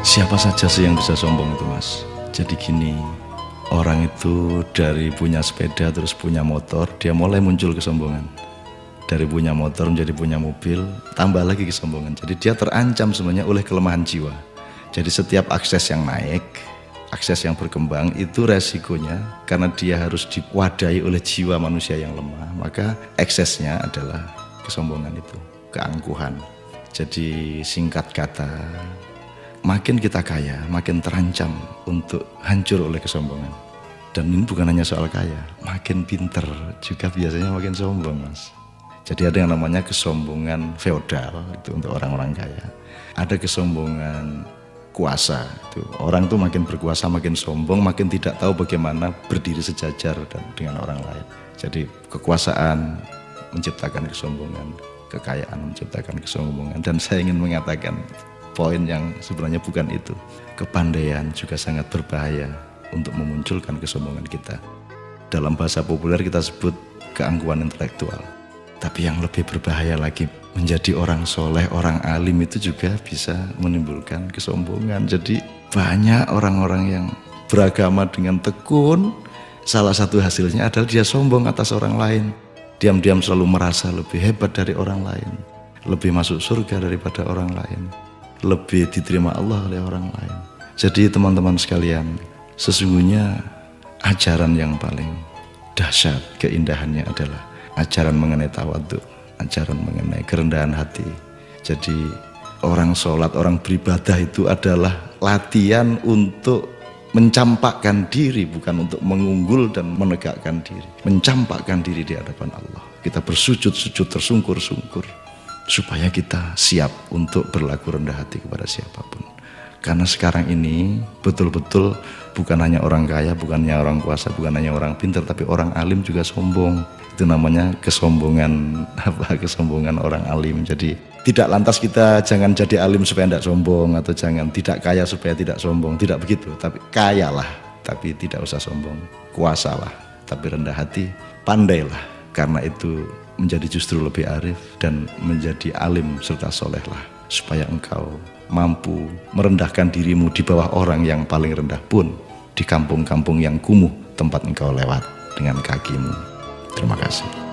Siapa saja sih yang bisa sombong itu, Mas? Jadi gini, orang itu dari punya sepeda terus punya motor, dia mulai muncul kesombongan. Dari punya motor menjadi punya mobil, tambah lagi kesombongan. Jadi dia terancam sebenarnya oleh kelemahan jiwa. Jadi setiap akses yang naik, akses yang berkembang, itu resikonya karena dia harus diwadahi oleh jiwa manusia yang lemah, maka eksesnya adalah kesombongan itu, keangkuhan. Jadi singkat kata, makin kita kaya, makin terancam untuk hancur oleh kesombongan. Dan ini bukan hanya soal kaya, makin pinter juga biasanya makin sombong, Mas. Jadi ada yang namanya kesombongan feodal, itu untuk orang-orang kaya. Ada kesombongan kuasa, itu orang tuh makin berkuasa, makin sombong, makin tidak tahu bagaimana berdiri sejajar dan dengan orang lain. Jadi kekuasaan menciptakan kesombongan, kekayaan menciptakan kesombongan. Dan saya ingin mengatakan poin yang sebenarnya bukan itu. Kepandaian juga sangat berbahaya untuk memunculkan kesombongan kita. Dalam bahasa populer kita sebut keangkuhan intelektual. Tapi yang lebih berbahaya lagi, menjadi orang soleh, orang alim itu juga bisa menimbulkan kesombongan. Jadi banyak orang-orang yang beragama dengan tekun, salah satu hasilnya adalah dia sombong atas orang lain. Diam-diam selalu merasa lebih hebat dari orang lain, lebih masuk surga daripada orang lain, lebih diterima Allah oleh orang lain. Jadi teman-teman sekalian, sesungguhnya ajaran yang paling dahsyat keindahannya adalah ajaran mengenai tawadhu, ajaran mengenai kerendahan hati. Jadi orang sholat, orang beribadah itu adalah latihan untuk mencampakkan diri, bukan untuk mengunggul dan menegakkan diri. Mencampakkan diri di hadapan Allah. Kita bersujud-sujud tersungkur-sungkur supaya kita siap untuk berlaku rendah hati kepada siapapun. Karena sekarang ini betul-betul bukan hanya orang kaya, bukan hanya orang kuasa, bukan hanya orang pintar, tapi orang alim juga sombong. Itu namanya kesombongan kesombongan orang alim. Jadi tidak lantas kita jangan jadi alim supaya tidak sombong, atau jangan tidak kaya supaya tidak sombong, tidak begitu. Tapi kayalah, tapi tidak usah sombong. Kuasalah, tapi rendah hati. Pandailah, karena itu menjadi justru lebih arif dan menjadi alim serta solehlah, supaya engkau mampu merendahkan dirimu di bawah orang yang paling rendah pun di kampung-kampung yang kumuh tempat engkau lewat dengan kakimu. Terima kasih.